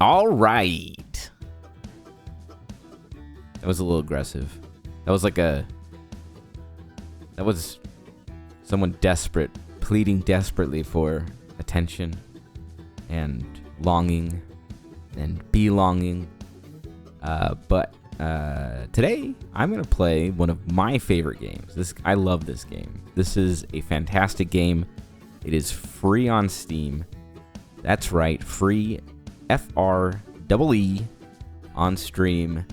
All right. That was a little aggressive. That was someone desperate, pleading desperately for attention and longing and belonging. But today I'm going to play one of my favorite games. I love this game. This is a fantastic game. It is free on Steam. That's right, free, F-R-E-E on Steam,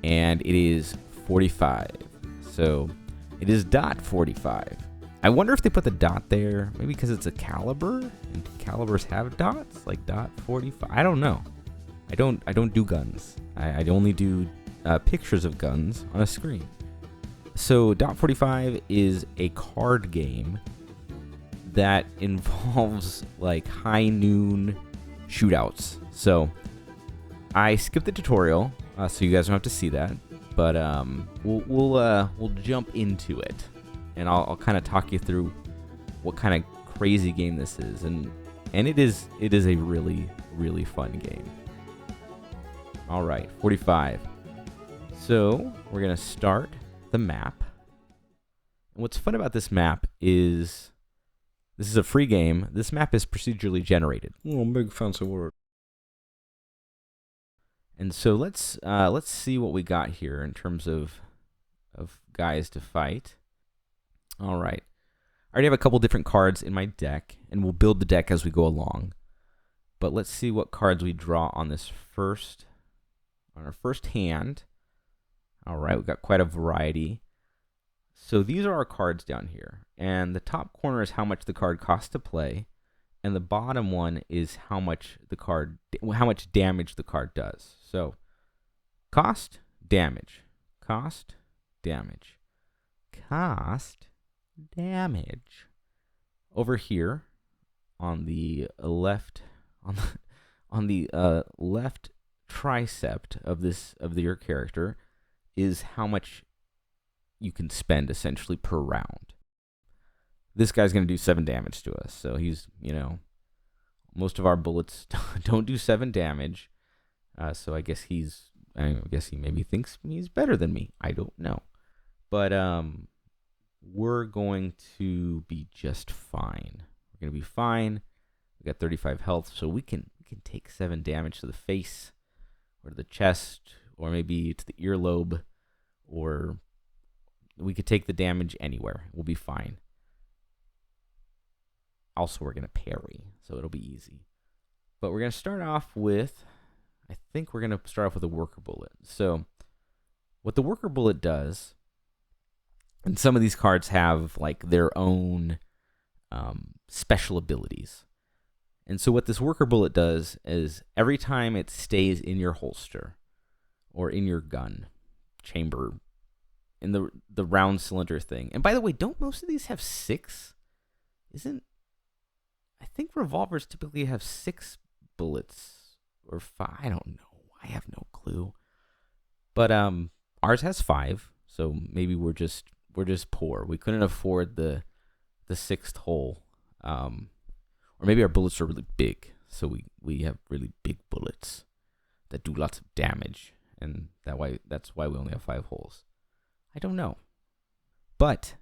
and it is Fortyfive. So it is .45. I wonder if they put the dot there, maybe because it's a caliber, and calibers have dots, like .45. I don't know. I don't do guns. I only do pictures of guns on a screen. So .45 is a card game that involves like high noon shootouts. So I skipped the tutorial, so you guys don't have to see that. But we'll jump into it, and I'll kind of talk you through what kind of crazy game this is, and it is a really fun game. All right, 45. So we're gonna start the map. And what's fun about this map is this is a free game. This map is procedurally generated. Oh, big fancy word. And so let's see what we got here in terms of guys to fight. All right. I already have a couple different cards in my deck, and we'll build the deck as we go along. But let's see what cards we draw on our first hand. All right, we've got quite a variety. So these are our cards down here, and the top corner is how much the card costs to play, and the bottom one is how much damage the card does. So cost, damage, cost, damage, cost, damage. Over here on the left left tricep of your character is how much you can spend essentially per round. This guy's going to do 7 damage to us. So he's, most of our bullets don't do 7 damage. So I guess he maybe thinks he's better than me. I don't know. But we're going to be just fine. We're going to be fine. We got 35 health, so we can take 7 damage to the face or to the chest or maybe to the earlobe, or we could take the damage anywhere. We'll be fine. Also, we're going to parry, so it'll be easy. But we're going to start off with, I think we're going to start off with a worker bullet. So what the worker bullet does, and some of these cards have like their own special abilities. And so what this worker bullet does is every time it stays in your holster or in your gun chamber, in the round cylinder thing. And by the way, don't most of these have 6? I think revolvers typically have 6 bullets or 5. I don't know. I have no clue. But ours has 5, so maybe we're just poor. We couldn't afford the 6th hole. Or maybe our bullets are really big, so we have really big bullets that do lots of damage, and that's why we only have 5 holes. I don't know. But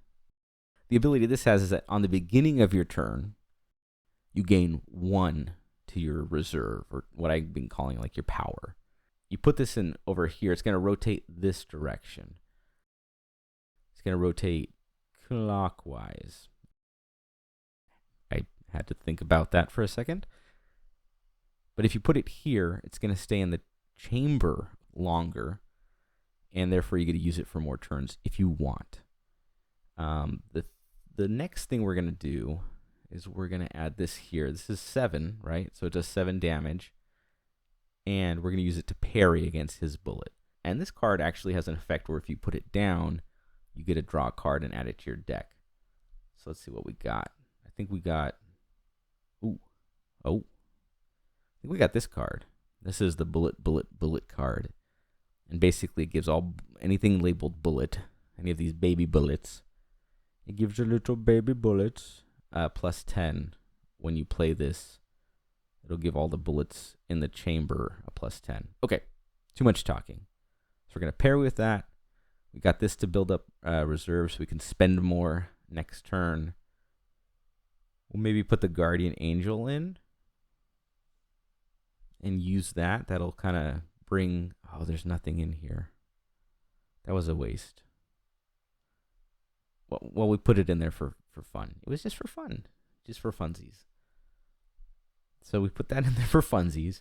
the ability this has is that on the beginning of your turn, you gain 1 to your reserve, or what I've been calling like your power. You put this in over here, it's going to rotate this direction. It's going to rotate clockwise. I had to think about that for a second. But if you put it here, it's going to stay in the chamber longer, and therefore you get to use it for more turns if you want. The next thing we're going to do is we're going to add this here. This is 7, right? So it does 7 damage, and we're going to use it to parry against his bullet. And this card actually has an effect where if you put it down, you get to draw a card and add it to your deck. So let's see what we got. I think we got... I think we got this card. This is the bullet card. And basically it gives anything labeled bullet, any of these baby bullets, it gives you little baby bullets, plus 10 when you play this. It'll give all the bullets in the chamber a +10. Okay, too much talking. So we're going to pair with that. We got this to build up reserves so we can spend more next turn. We'll maybe put the Guardian Angel in and use that. That'll kind of bring... Oh, there's nothing in here. That was a waste. Well, we put it in there for fun. It was just for fun. Just for funsies. So we put that in there for funsies.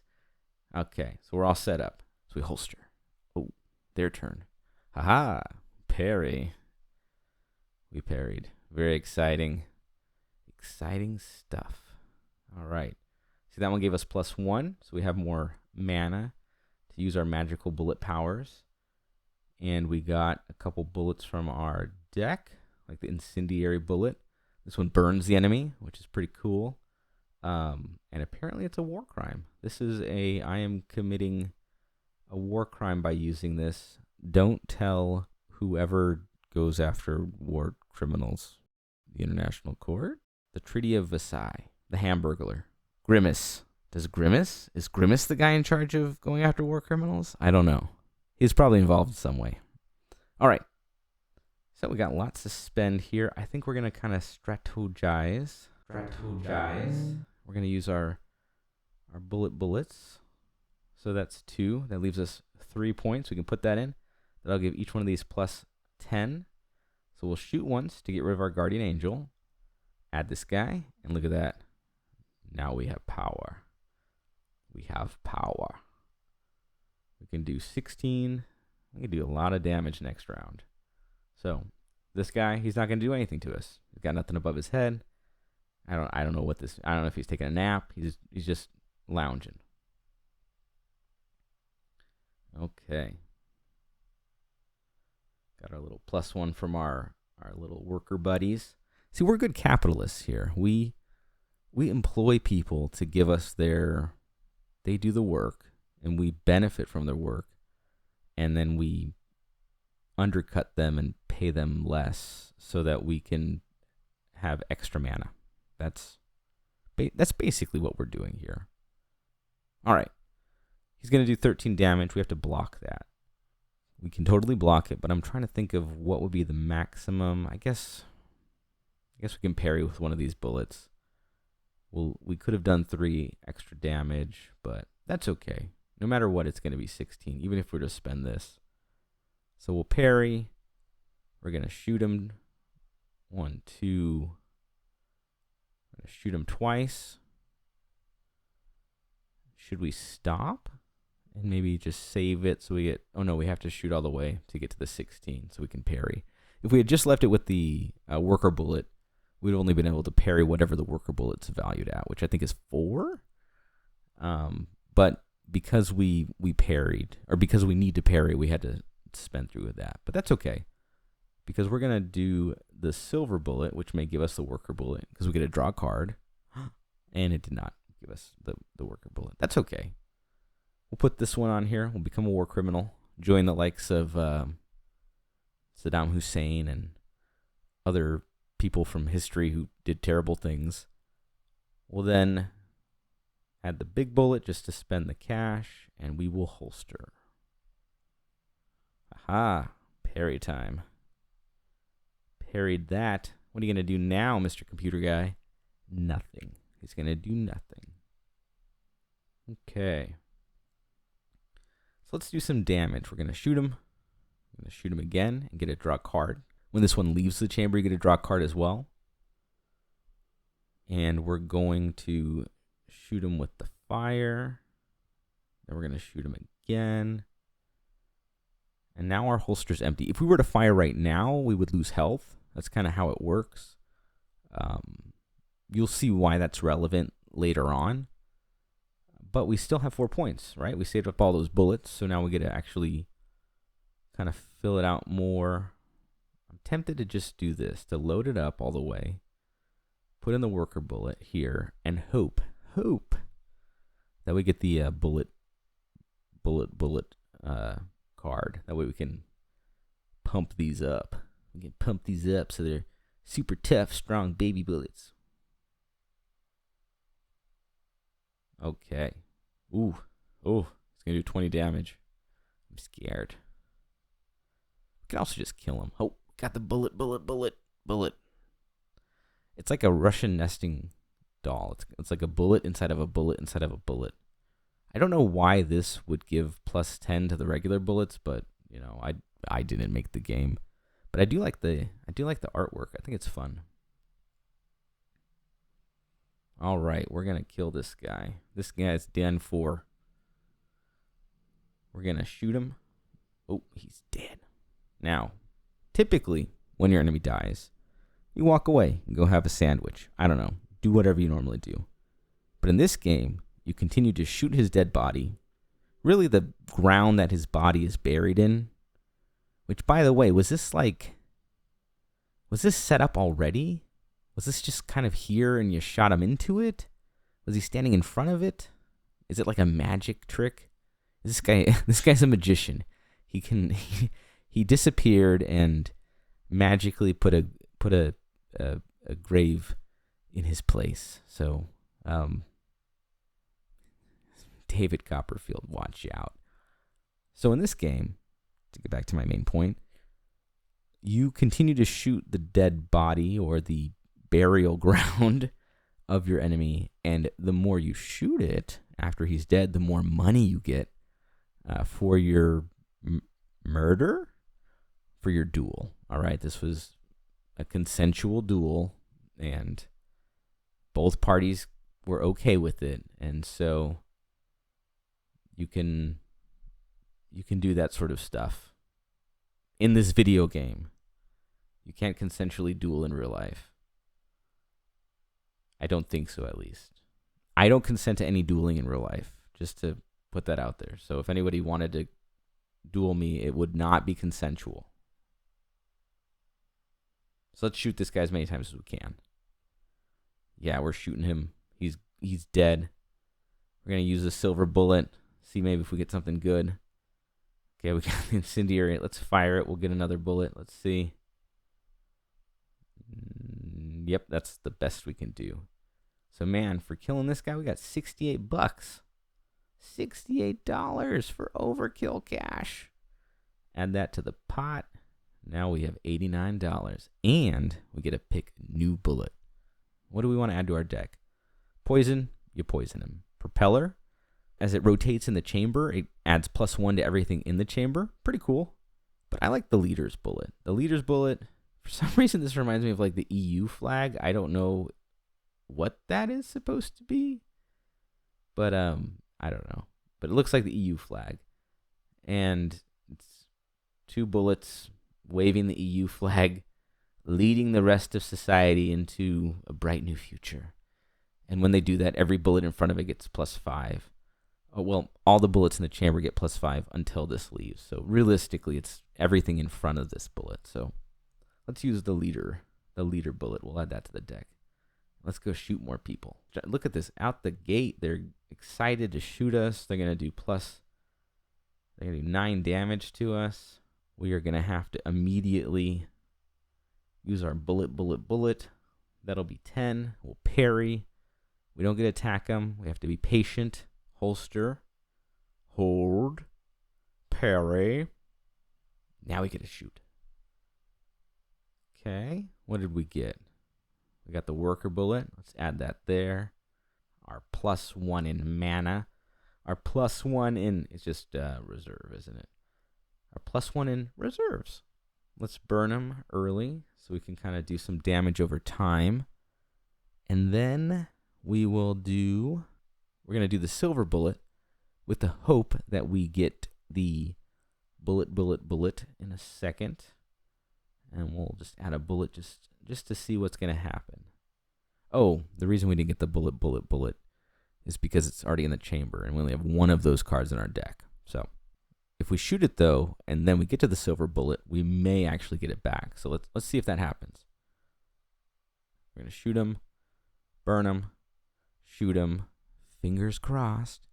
Okay, so we're all set up. So we holster. Oh, their turn. Haha, parry. We parried. Very exciting. Exciting stuff. All right. See, that one gave us +1, so we have more mana to use our magical bullet powers. And we got a couple bullets from our deck, like the incendiary bullet. This one burns the enemy, which is pretty cool. And apparently it's a war crime. This is I am committing a war crime by using this. Don't tell whoever goes after war criminals. The International Court? The Treaty of Versailles. The Hamburglar. Grimace. Is Grimace the guy in charge of going after war criminals? I don't know. He's probably involved in some way. All right. So we got lots to spend here. I think we're going to kind of strategize. We're going to use our bullets. So that's 2. That leaves us 3 points. We can put that in. That'll give each one of these +10. So we'll shoot once to get rid of our Guardian Angel. Add this guy. And look at that. Now we have power. We have power. We can do 16. We can do a lot of damage next round. So this guy, he's not going to do anything to us. He's got nothing above his head. I don't know what this. I don't know if he's taking a nap. He's just lounging. Okay. Got our little +1 from our little worker buddies. See, we're good capitalists here. We employ people to give us they do the work, and we benefit from their work, and then we undercut them and pay them less so that we can have extra mana. That's basically what we're doing here. All right. He's going to do 13 damage. We have to block that. We can totally block it, but I'm trying to think of what would be the maximum. I guess we can parry with one of these bullets. We could have done 3 extra damage, but that's okay. No matter what, it's going to be 16, even if we're to spend this. So we'll parry. We're going to shoot him. 1, 2. I'm going to shoot him twice. Should we stop? And maybe just save it so we get... Oh, no, we have to shoot all the way to get to the 16 so we can parry. If we had just left it with the worker bullet, we'd only been able to parry whatever the worker bullet's valued at, which I think is 4. But because we parried, or because we need to parry, we had to spend through with that. But that's okay, because we're going to do the silver bullet, which may give us the worker bullet, because we get to draw a card, and it did not give us the worker bullet. That's okay. We'll put this one on here. We'll become a war criminal, join the likes of Saddam Hussein and other people from history who did terrible things. We'll then add the big bullet just to spend the cash, and we will holster. Aha, parry time. Parried that. What are you going to do now, Mr. Computer Guy? Nothing. He's going to do nothing. Okay. So let's do some damage. We're going to shoot him. I'm going to shoot him again and get to draw a card. When this one leaves the chamber, you get to draw a card as well. And we're going to shoot him with the fire. Then we're going to shoot him again. And now our holster's empty. If we were to fire right now, we would lose health. That's kind of how it works. You'll see why that's relevant later on. But we still have 4 points, right? We saved up all those bullets, so now we get to actually kind of fill it out more. I'm tempted to just do this, to load it up all the way, put in the worker bullet here, and hope that we get the bullet card. That way we can pump these up. We can pump these up so they're super tough, strong baby bullets. Okay. Ooh. Oh, it's going to do 20 damage. I'm scared. We can also just kill him. Oh, got the bullet. It's like a Russian nesting doll. It's like a bullet inside of a bullet inside of a bullet. I don't know why this would give plus 10 to the regular bullets, but you know, I didn't make the game. But I do like the artwork. I think it's fun. All right, we're gonna kill this guy. This guy's done for. We're gonna shoot him. Oh, he's dead. Now, typically, when your enemy dies, you walk away and go have a sandwich. I don't know. Do whatever you normally do. But in this game, you continue to shoot his dead body. Really, the ground that his body is buried in. Which, by the way, was this set up already? Was this just kind of here and you shot him into it? Was he standing in front of it? Is it like a magic trick? This guy's a magician. He disappeared and magically put a grave in his place. So, David Copperfield, watch out. So in this game, to get back to my main point, you continue to shoot the dead body or the burial ground of your enemy, and the more you shoot it after he's dead, the more money you get for your murder, for your duel. All right, this was a consensual duel, and both parties were okay with it, and so you can do that sort of stuff in this video game. You can't consensually duel in real life. I don't think so, at least. I don't consent to any dueling in real life, just to put that out there. So if anybody wanted to duel me, it would not be consensual. So let's shoot this guy as many times as we can. Yeah, we're shooting him. He's dead. We're going to use a silver bullet. See maybe if we get something good. Okay, we got the incendiary. Let's fire it. We'll get another bullet. Let's see. Yep, that's the best we can do. So, man, for killing this guy, we got $68. $68 for overkill cash. Add that to the pot. Now we have $89. And we get to pick new bullet. What do we want to add to our deck? Poison, you poison him. Propeller, as it rotates in the chamber, it adds +1 to everything in the chamber. Pretty cool. But I like the leader's bullet. The leader's bullet, for some reason, this reminds me of like the EU flag. I don't know what that is supposed to be. But I don't know. But it looks like the EU flag. And it's 2 bullets waving the EU flag, leading the rest of society into a bright new future. And when they do that, every bullet in front of it gets +5. Oh, well, all the bullets in the chamber get +5 until this leaves. So realistically, it's everything in front of this bullet. So let's use the leader bullet. We'll add that to the deck. Let's go shoot more people. Look at this. Out the gate, they're excited to shoot us. They're going to do 9 damage to us. We are going to have to immediately use our bullet. That'll be 10. We'll parry. We don't get to attack them. We have to be patient. Holster. Hold. Parry. Now we get to shoot. Okay. What did we get? We got the worker bullet. Let's add that there. Our +1 in mana. Our +1 in... It's just reserve, isn't it? Our +1 in reserves. Let's burn them early so we can kind of do some damage over time. And then we will do... We're going to do the silver bullet with the hope that we get the bullet in a second. And we'll just add a bullet just to see what's going to happen. Oh, the reason we didn't get the bullet is because it's already in the chamber, and we only have 1 of those cards in our deck. So if we shoot it, though, and then we get to the silver bullet, we may actually get it back. So let's see if that happens. We're going to shoot him, burn him, shoot him. Fingers crossed.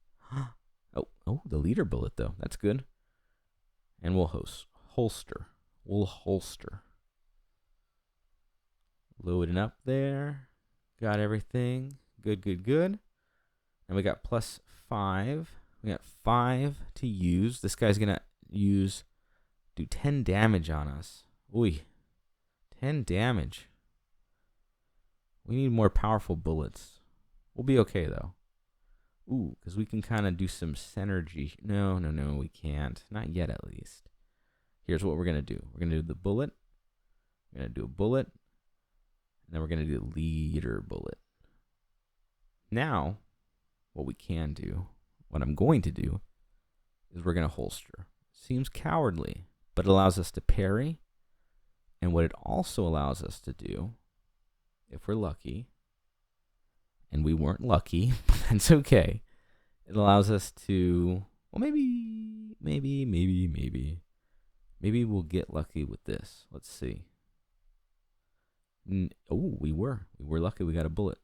Oh, the leader bullet, though. That's good. And we'll holster. We'll holster. Loading up there. Got everything. Good. And we got +5. We got 5 to use. This guy's going to do 10 damage on us. Ooh, 10 damage. We need more powerful bullets. We'll be okay, though. Ooh, because we can kind of do some synergy. No, we can't. Not yet, at least. Here's what we're going to do. We're going to do the bullet. We're going to do a bullet. And then we're going to do the leader bullet. Now, what we can do, what I'm going to do, is we're going to holster. Seems cowardly, but it allows us to parry. And what it also allows us to do, if we're lucky, and we weren't lucky, but that's okay, it allows us to, well, maybe we'll get lucky with this. Let's see. Oh, we were lucky. We got a bullet.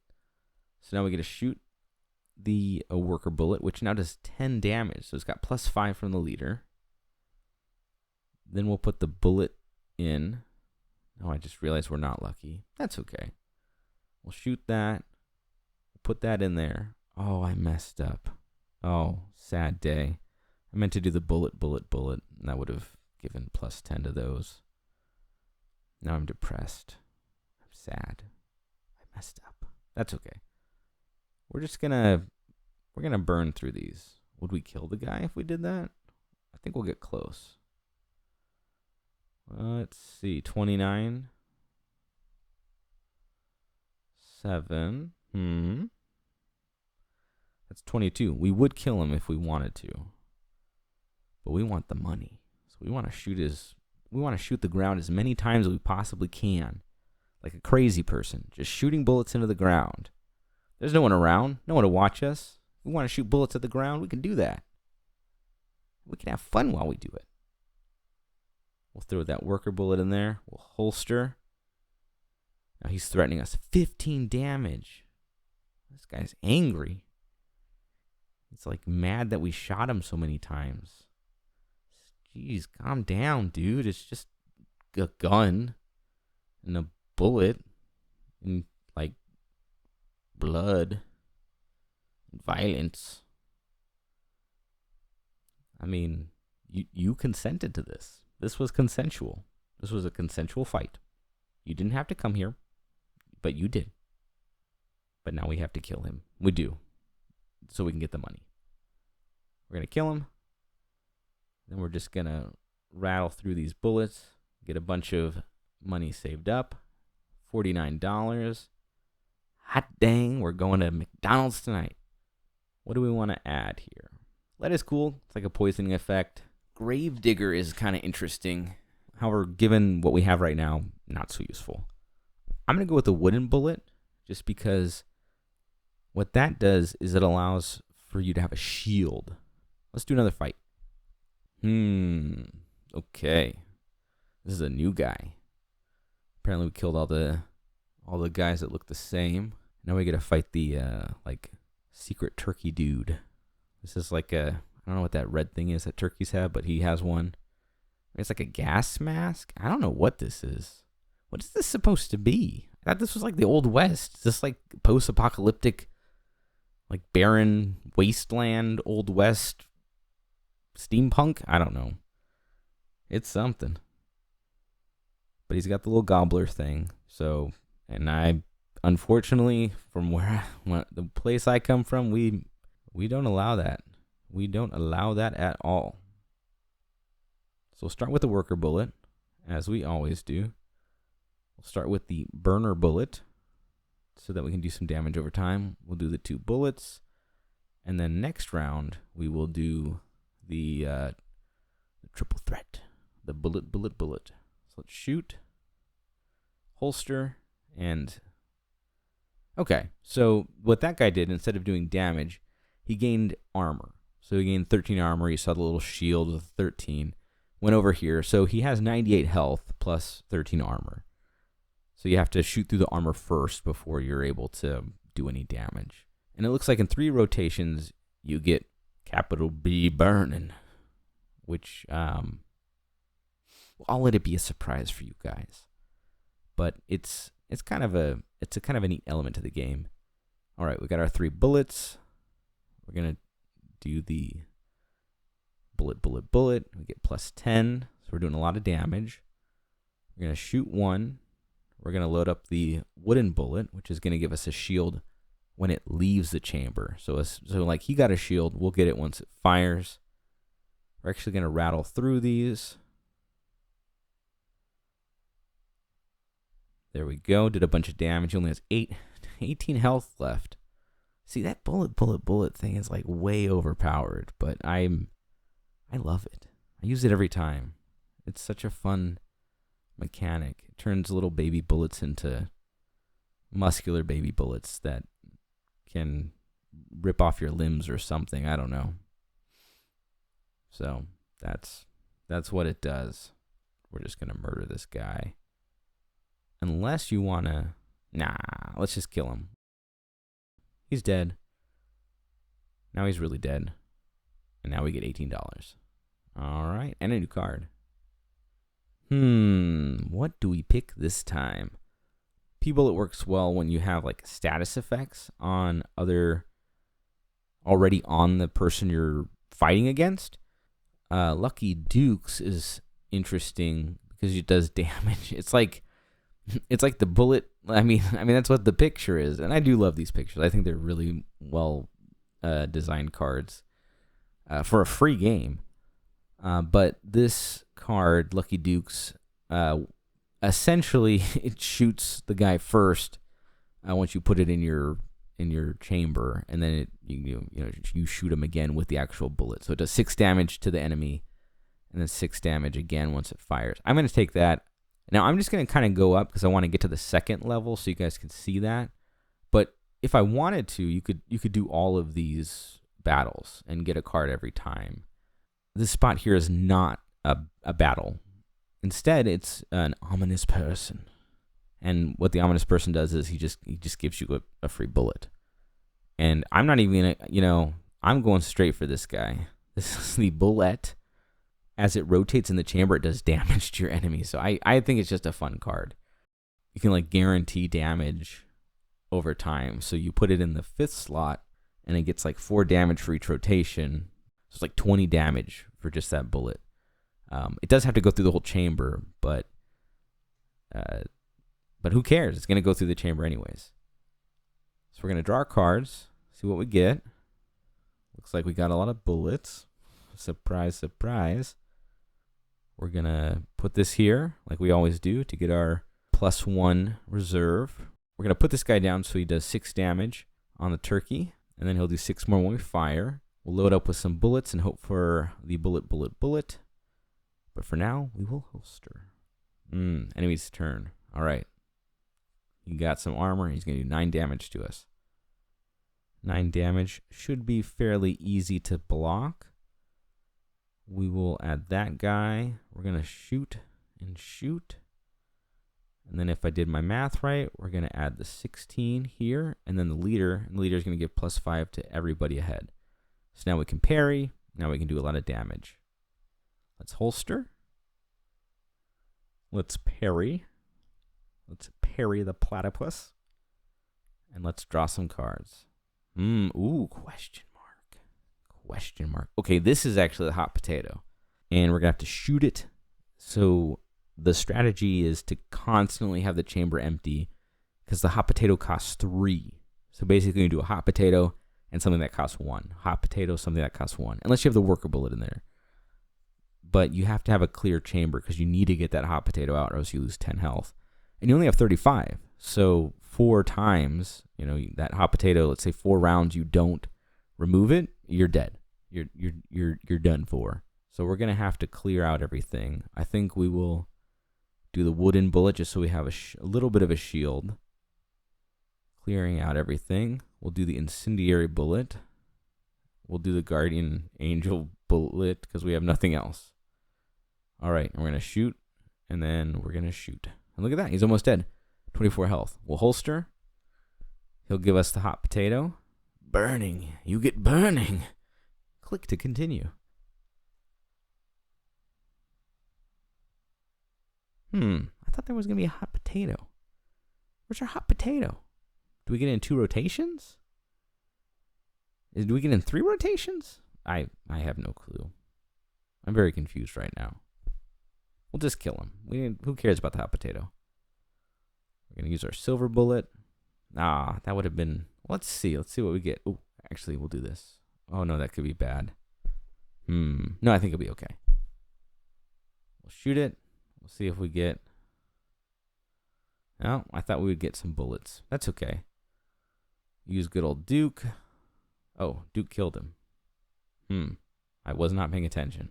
So now we get to shoot the worker bullet, which now does 10 damage. So it's got +5 from the leader. Then we'll put the bullet in. Oh, I just realized we're not lucky. That's okay. We'll shoot that. Put that in there. Oh, I messed up. Oh, sad day. I meant to do the bullet. And that would have given +10 to those. Now I'm depressed. I'm sad. I messed up. That's okay. We're gonna burn through these. Would we kill the guy if we did that? I think we'll get close. Let's see. 29. 7. That's 22. We would kill him if we wanted to. But we want the money. So we want to shoot the ground as many times as we possibly can. Like a crazy person, just shooting bullets into the ground. There's no one around, no one to watch us. If we want to shoot bullets at the ground, we can do that. We can have fun while we do it. We'll throw that worker bullet in there. We'll holster. Now he's threatening us 15 damage. This guy's angry. He's like mad that we shot him so many times. Jeez, calm down, dude. It's just a gun and a bullet and like blood and violence. I mean, you consented to this. This was consensual. This was a consensual fight. You didn't have to come here, but you did. But now we have to kill him. We do. So we can get the money. We're going to kill him. Then we're just going to rattle through these bullets, get a bunch of money saved up. $49. Hot dang, we're going to McDonald's tonight. What do we want to add here? Lead is cool. It's like a poisoning effect. Gravedigger is kind of interesting. However, given what we have right now, not so useful. I'm going to go with the wooden bullet just because what that does is it allows for you to have a shield. Let's do another fight. Okay. This is a new guy. Apparently we killed all the guys that look the same. Now we get to fight the secret turkey dude. This is like I don't know what that red thing is that turkeys have, but he has one. It's like a gas mask. I don't know what this is. What is this supposed to be? I thought this was like the Old West. Is this like post-apocalyptic, like barren wasteland, Old West steampunk? I don't know. It's something. But he's got the little gobbler thing. So, and I, unfortunately, from the place I come from, we don't allow that. We don't allow that at all. So we'll start with the worker bullet, as we always do. We'll start with the burner bullet, so that we can do some damage over time. We'll do the 2 bullets, and then next round we will do the triple threat, the bullet. So let's shoot, holster, and okay. So what that guy did, instead of doing damage, he gained armor. So he gained 13 armor. You saw the little shield with 13. Went over here. So he has 98 health plus 13 armor. So you have to shoot through the armor first before you're able to do any damage. And it looks like in 3 rotations, you get capital B burning, which I'll let it be a surprise for you guys. But it's kind of a neat element to the game. All right, we got our 3 bullets. We're going to do the bullet, bullet, bullet. We get plus 10, so we're doing a lot of damage. We're going to shoot one. We're going to load up the wooden bullet, which is going to give us a shield when it leaves the chamber. So like he got a shield, we'll get it once it fires. We're actually going to rattle through these. There we go. Did a bunch of damage. He only has 18 health left. See, that bullet, bullet, bullet thing is like way overpowered, but I love it. I use it every time. It's such a fun mechanic. It turns little baby bullets into muscular baby bullets that can rip off your limbs or something. I don't know. So that's what it does. We're just gonna murder this guy. Unless you wanna, nah, let's just kill him. He's dead. Now he's really dead. And now we get $18. All right, and a new card. What do we pick this time? P-Bullet works well when you have like status effects on other, already on the person you're fighting against. Lucky Dukes is interesting because it does damage. It's like the bullet. I mean that's what the picture is, and I do love these pictures. I think they're really well designed cards for a free game. But this card, Lucky Dukes, essentially it shoots the guy first once you put it in your chamber, and then you shoot him again with the actual bullet. So it does 6 damage to the enemy, and then 6 damage again once it fires. I'm going to take that. Now I'm just going to kind of go up because I want to get to the second level so you guys can see that. But if I wanted to, you could do all of these battles and get a card every time. This spot here is not a battle. Instead, it's an ominous person. And what the ominous person does is he just gives you a free bullet. And I'm not even gonna, I'm going straight for this guy. This is the bullet. As it rotates in the chamber, it does damage to your enemy. So I think it's just a fun card. You can like guarantee damage over time. So you put it in the 5th slot, and it gets like 4 damage for each rotation. So it's like 20 damage for just that bullet. It does have to go through the whole chamber, but who cares? It's going to go through the chamber anyways. So we're going to draw our cards, see what we get. Looks like we got a lot of bullets. Surprise, surprise. We're going to put this here, like we always do, to get our +1 reserve. We're going to put this guy down so he does 6 damage on the turkey, and then he'll do 6 more when we fire. We'll load up with some bullets and hope for the bullet, bullet, bullet. But for now, we will holster. Enemy's turn. All right. He got some armor. He's going to do 9 damage to us. 9 damage should be fairly easy to block. We will add that guy. We're going to shoot and shoot. And then if I did my math right, we're going to add the 16 here. And then the leader. And the leader is going to give +5 to everybody ahead. So now we can parry. Now we can do a lot of damage. Let's holster. Let's parry. Let's parry the platypus. And let's draw some cards. Ooh, question mark. Question mark. Okay, this is actually the hot potato. And we're going to have to shoot it. So the strategy is to constantly have the chamber empty because the hot potato costs 3. So basically you do a hot potato and something that costs 1. Hot potato, something that costs 1. Unless you have the worker bullet in there. But you have to have a clear chamber because you need to get that hot potato out or else you lose 10 health. And you only have 35. So 4 times, that hot potato, let's say 4 rounds, you don't remove it, you're dead. You're done for. So we're going to have to clear out everything. I think we will do the wooden bullet just so we have a little bit of a shield. Clearing out everything. We'll do the incendiary bullet. We'll do the guardian angel bullet because we have nothing else. All right, and we're going to shoot, and then we're going to shoot. And look at that, he's almost dead. 24 health. We'll holster. He'll give us the hot potato. Burning. You get burning. Click to continue. I thought there was going to be a hot potato. Where's our hot potato? Do we get it in 2 rotations? Do we get in 3 rotations? I have no clue. I'm very confused right now. We'll just kill him. Who cares about the hot potato? We're going to use our silver bullet. That would have been... Let's see. Let's see what we get. Oh, actually, we'll do this. Oh, no, that could be bad. No, I think it'll be okay. We'll shoot it. We'll see if we get... No, I thought we would get some bullets. That's okay. Use good old Duke. Oh, Duke killed him. I was not paying attention.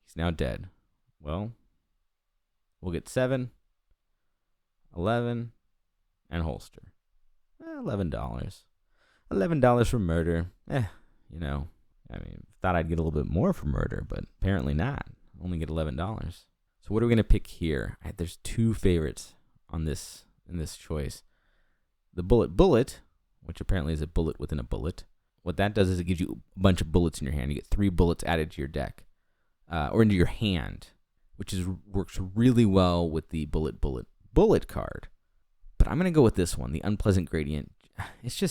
He's now dead. Well, we'll get 7, 11, and holster. $11. $11 for murder. Thought I'd get a little bit more for murder, but apparently not. Only get $11. So what are we gonna pick here? There's 2 favorites on this in this choice. The bullet, which apparently is a bullet within a bullet. What that does is it gives you a bunch of bullets in your hand. You get 3 bullets added to your deck, or into your hand, which works really well with the bullet card. But I'm gonna go with this one, the unpleasant gradient. It's a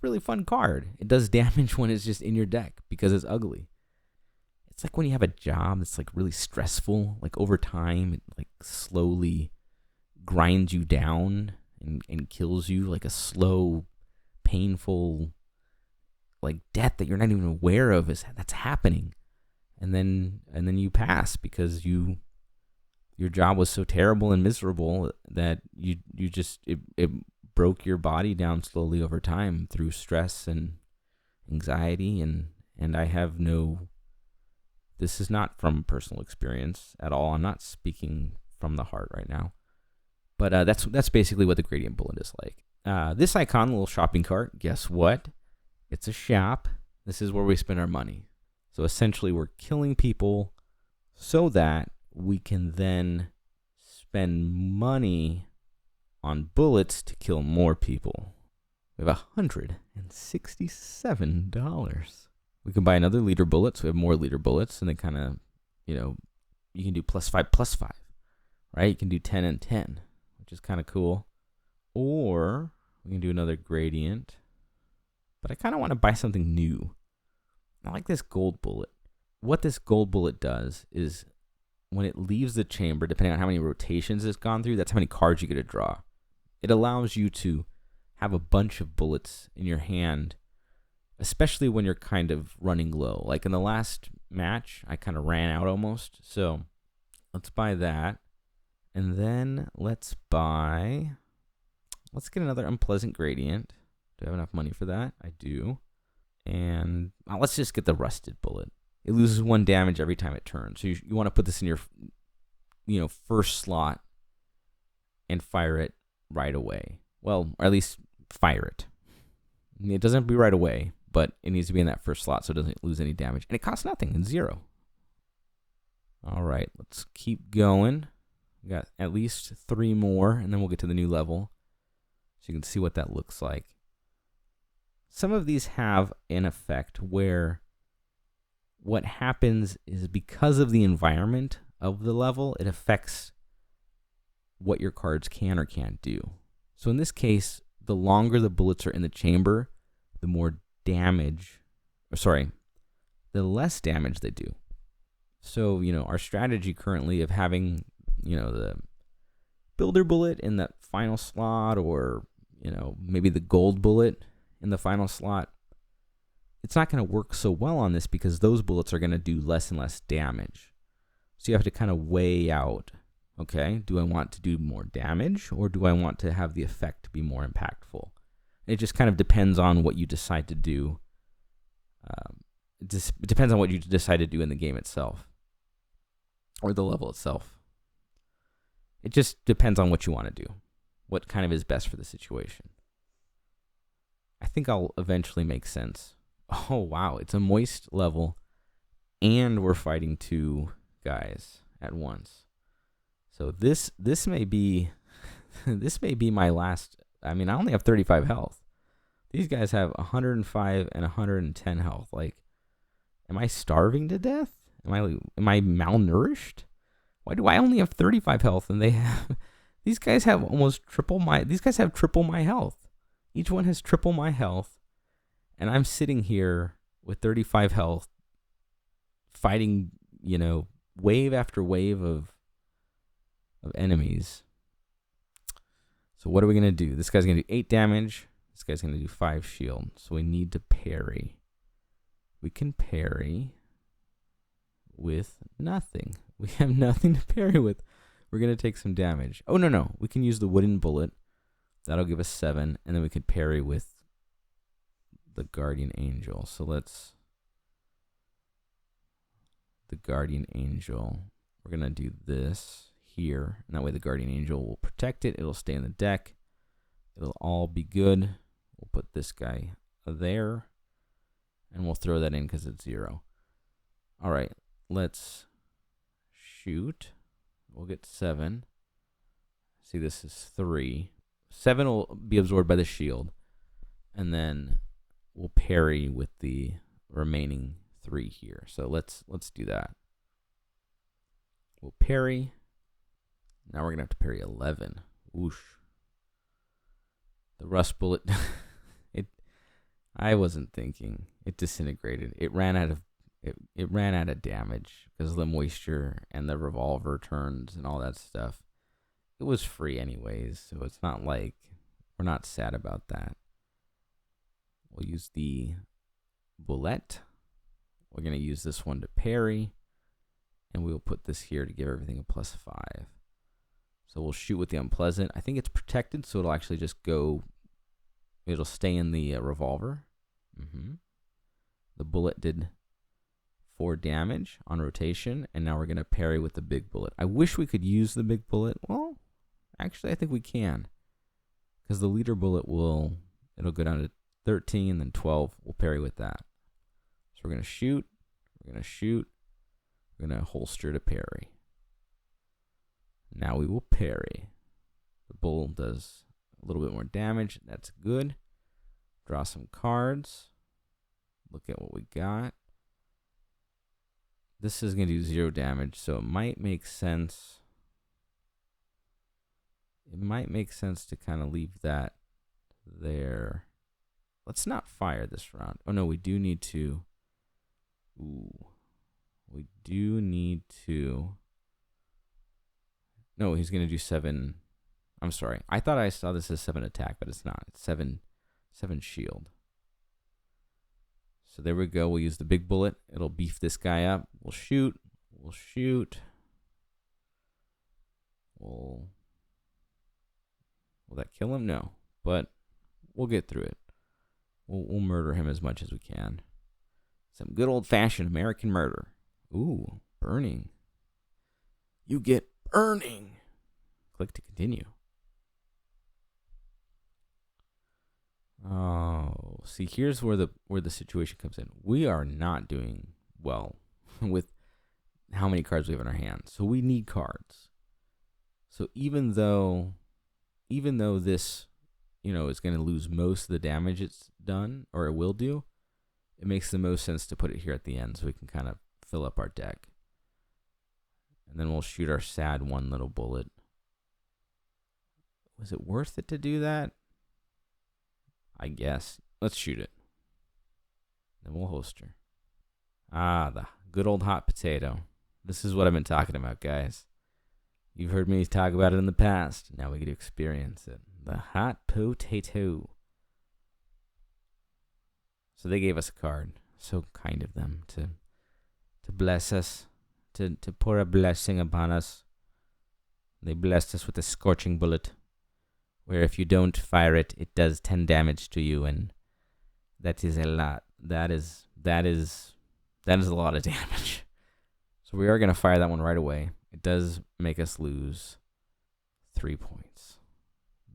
really fun card. It does damage when it's just in your deck because it's ugly. It's like when you have a job that's like really stressful, like over time, it like slowly grinds you down and kills you, like a slow, painful, like death that you're not even aware of that's happening. And then you pass because your job was so terrible and miserable that it broke your body down slowly over time through stress and anxiety and I have this is not from personal experience at all. I'm not speaking from the heart right now. But that's basically what the gradient bullet is like. This icon, little shopping cart, guess what? It's a shop. This is where we spend our money. So essentially we're killing people so that we can then spend money on bullets to kill more people. We have $167. We can buy another leader bullet, so we have more leader bullets, and then kind of, you can do +5, right? You can do 10 and 10, which is kind of cool. Or we can do another gradient, but I kind of want to buy something new. I like this gold bullet. What this gold bullet does is when it leaves the chamber, depending on how many rotations it's gone through, that's how many cards you get to draw. It allows you to have a bunch of bullets in your hand, especially when you're kind of running low. Like in the last match, I kind of ran out almost. So let's buy that. And then let's get another unpleasant gradient. Do I have enough money for that? I do. And let's just get the rusted bullet. It loses 1 damage every time it turns. So you want to put this in your first slot and fire it right away. Well, or at least fire it. It doesn't have to be right away, but it needs to be in that first slot so it doesn't lose any damage. And it costs nothing, it's 0. All right, let's keep going. We got at least 3 more, and then we'll get to the new level. So you can see what that looks like. Some of these have an effect where what happens is because of the environment of the level, it affects what your cards can or can't do. So in this case, the longer the bullets are in the chamber, the more damage, the less damage they do. So, our strategy currently of having, the builder bullet in that final slot or, maybe the gold bullet in the final slot, it's not going to work so well on this because those bullets are going to do less and less damage. So you have to kind of weigh out, okay, do I want to do more damage or do I want to have the effect be more impactful? It just kind of depends on what you decide to do. It depends on what you decide to do in the game itself or the level itself. It just depends on what you want to do, what kind of is best for the situation. I think I'll eventually make sense. Oh, wow, it's a moist level, and we're fighting 2 guys at once. So this may be my last. I mean, I only have 35 health. These guys have 105 and 110 health. Like, am I starving to death? Am I malnourished? Why do I only have 35 health and these guys have triple my health. Each one has triple my health, And I'm sitting here with 35 health, fighting, wave after wave of enemies. So what are we going to do? This guy's going to do 8 damage. This guy's going to do 5 shield. So we need to parry. We can parry with nothing. We have nothing to parry with. We're going to take some damage. Oh, no. We can use the wooden bullet. That'll give us 7. And then we can parry with the guardian angel. So let's... The guardian angel. We're going to do this here. And that way the guardian angel will protect it. It'll stay in the deck. It'll all be good. We'll put this guy there. And we'll throw that in because it's 0. All right. Let's shoot. We'll get 7. See, this is 3. 7 will be absorbed by the shield. And then we'll parry with the remaining 3 here. So let's do that. We'll parry. Now we're going to have to parry 11. Whoosh. The rust bullet, I wasn't thinking. It disintegrated. It ran out of damage because of the moisture and the revolver turns and all that stuff. It was free anyways, so it's not like we're not sad about that. We'll use the bullet. We're going to use this one to parry, and we'll put this here to give everything a +5. So we'll shoot with the unpleasant. I think it's protected, so it'll actually just go, it'll stay in the revolver. The bullet did 4 damage on rotation, and now we're going to parry with the big bullet. I wish we could use the big bullet. Well, actually, I think we can, because the leader bullet it'll go down to 13, then 12. We'll parry with that. So we're going to shoot, we're going to shoot, we're going to holster to parry. Now we will parry. The bull does a little bit more damage. That's good. Draw some cards. Look at what we got. This is going to do 0 damage, so it might make sense. It might make sense to kind of leave that there. Let's not fire this round. Oh, no, we do need to. Ooh. We do need to. No, he's going to do 7. I'm sorry. I thought I saw this as 7 attack, but it's not. It's 7 shield. So there we go. We'll use the big bullet. It'll beef this guy up. We'll shoot. We'll shoot. Will that kill him? No. But we'll get through it. We'll murder him as much as we can. Some good old-fashioned American murder. Ooh, burning. You get burning. Click to continue. Oh, see, here's where the situation comes in. We are not doing well with how many cards we have in our hands. So we need cards. So even though this, is going to lose most of the damage it's done, or it will do, it makes the most sense to put it here at the end so we can kind of fill up our deck. And then we'll shoot our sad 1 little bullet. Was it worth it to do that? I guess. Let's shoot it. Then we'll holster. Ah, the good old hot potato. This is what I've been talking about, guys. You've heard me talk about it in the past. Now we get to experience it. The hot potato. So they gave us a card. So kind of them to bless us, to pour a blessing upon us. They blessed us with a scorching bullet, where if you don't fire it, it does 10 damage to you, and that is a lot. That is a lot of damage. So we are going to fire that one right away. It does make us lose 3 points,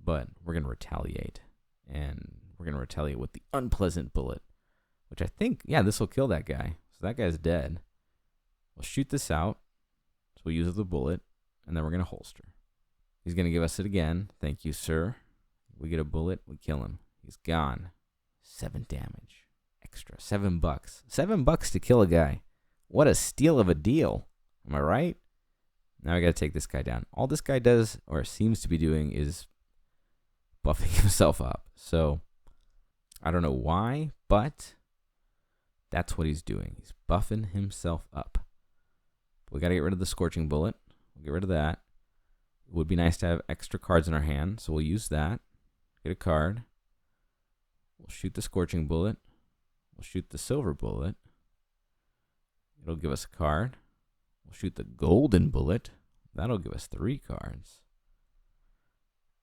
but we're going to retaliate, and we're going to retaliate with the unpleasant bullet, which I think, this will kill that guy. So that guy's dead. We'll shoot this out. So we'll use the bullet, and then we're going to holster. He's going to give us it again. Thank you, sir. We get a bullet. We kill him. He's gone. 7 damage. Extra. $7. $7 to kill a guy. What a steal of a deal. Am I right? Now I got to take this guy down. All this guy does, or seems to be doing, is buffing himself up. So I don't know why, but that's what he's doing. He's buffing himself up. We got to get rid of the Scorching Bullet. We'll get rid of that. It would be nice to have extra cards in our hand, so we'll use that. Get a card. We'll shoot the Scorching Bullet. We'll shoot the Silver Bullet. It'll give us a card. We'll shoot the Golden Bullet. That'll give us 3 cards.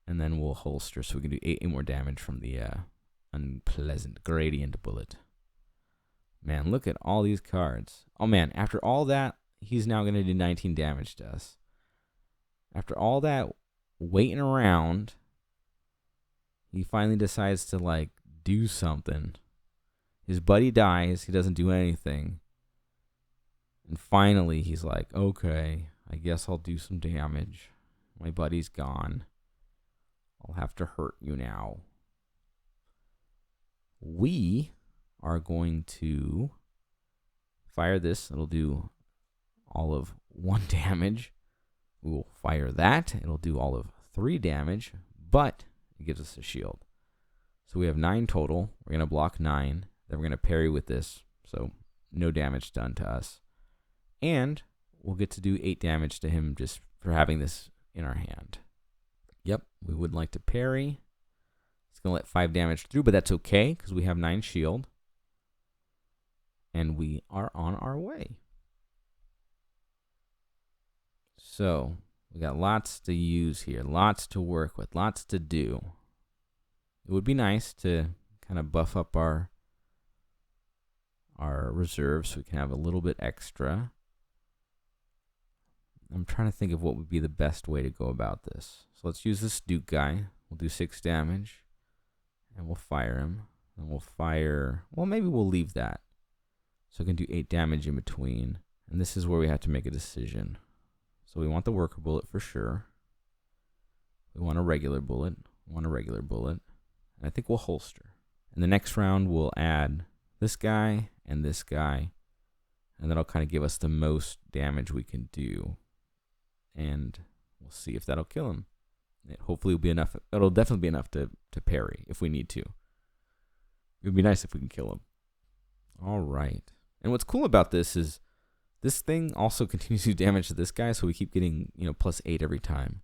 And then we'll holster so we can do 8 more damage from the unpleasant Gradient Bullet. Man, look at all these cards. Oh man, after all that, he's now going to do 19 damage to us. After all that waiting around, he finally decides to, like, do something. His buddy dies. He doesn't do anything. And finally, he's like, okay, I guess I'll do some damage. My buddy's gone. I'll have to hurt you now. We are going to fire this. It'll do all of 1 damage. We will fire that. It'll do all of 3 damage, but it gives us a shield. So we have 9 total. We're going to block 9. Then we're going to parry with this, so no damage done to us. And we'll get to do 8 damage to him just for having this in our hand. Yep, we would like to parry. It's going to let 5 damage through, but that's okay because we have 9 shield. And we are on our way. So we got lots to use here, lots to work with, lots to do. It would be nice to kind of buff up our reserves so we can have a little bit extra. I'm trying to think of what would be the best way to go about this. So let's use this Duke guy. We'll do 6 damage. And we'll fire him. And we'll fire... Well, maybe we'll leave that. So we can do 8 damage in between. And this is where we have to make a decision. So we want the worker bullet for sure. We want a regular bullet. We want a regular bullet. And I think we'll holster. In the next round, we'll add this guy and this guy. And that'll kind of give us the most damage we can do. And we'll see if that'll kill him. It hopefully will be enough. It'll definitely be enough to parry if we need to. It would be nice if we can kill him. All right. And what's cool about this is this thing also continues to do damage to this guy, so we keep getting, plus 8 every time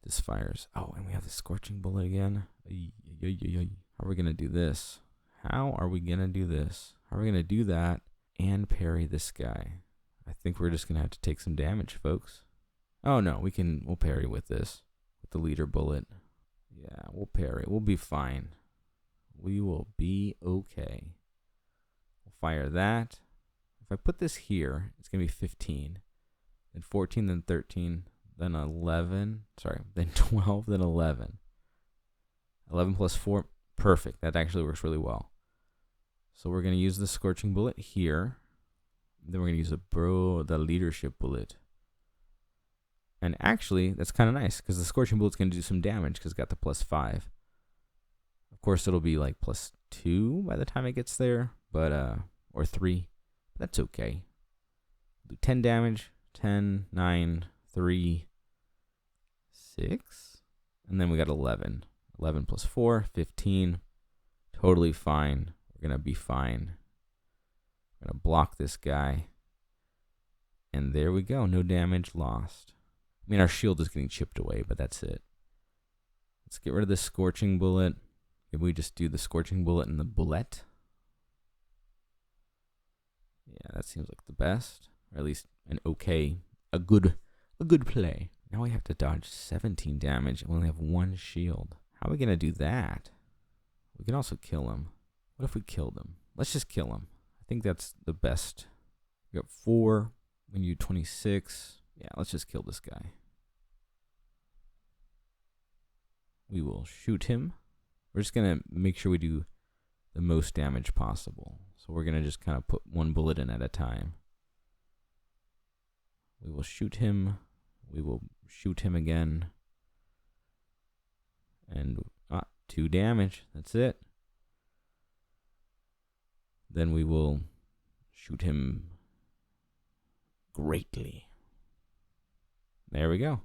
this fires. Oh, and we have the Scorching Bullet again. How are we going to do this? How are we going to do this? How are we going to do that and parry this guy? I think we're just going to have to take some damage, folks. Oh, no, we'll parry with this. With the leader bullet. Yeah, we'll parry. We'll be fine. We will be okay. We'll fire that. If I put this here, it's going to be 15. Then 14, then 13, then 11. Sorry, then 12, then 11. 11 plus 4. Perfect. That actually works really well. So we're going to use the Scorching Bullet here. Then we're going to use the Leadership Bullet. And actually, that's kind of nice because the Scorching Bullet's going to do some damage because it's got the plus 5. Of course, it'll be like plus 2 by the time it gets there, but or 3. That's okay. Do 10 damage. 10, 9, 3, 6. And then we got 11. 11 plus 4, 15. Totally fine. We're going to be fine. We're going to block this guy. And there we go. No damage lost. I mean, our shield is getting chipped away, but that's it. Let's get rid of the Scorching Bullet. If we just do the Scorching Bullet and the Bullet. Yeah, that seems like the best. Or at least a good play. Now we have to dodge 17 damage and we only have 1 shield. How are we going to do that? We can also kill him. What if we killed him? Let's just kill him. I think that's the best. We got 4. We can do 26. Yeah, let's just kill this guy. We will shoot him. We're just going to make sure we do the most damage possible. So we're going to just kind of put 1 bullet in at a time. We will shoot him. We will shoot him again. And 2 damage. That's it. Then we will shoot him greatly. There we go.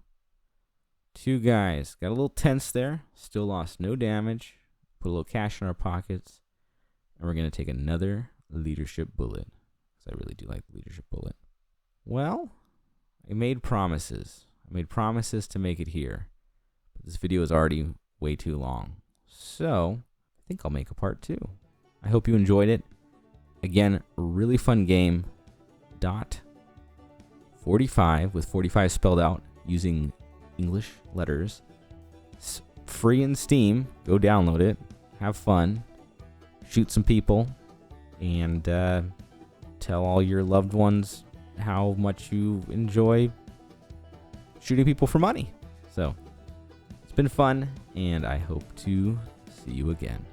2 guys. Got a little tense there. Still lost no damage. Put a little cash in our pockets. And we're going to take another leadership bullet, because I really do like the leadership bullet. Well, I made promises. I made promises to make it here. But this video is already way too long. So, I think I'll make a part 2. I hope you enjoyed it. Again, really fun game. .45 with 45 spelled out using English letters. It's free in Steam. Go download it. Have fun. Shoot some people. And tell all your loved ones how much you enjoy shooting people for money. So, it's been fun, and I hope to see you again.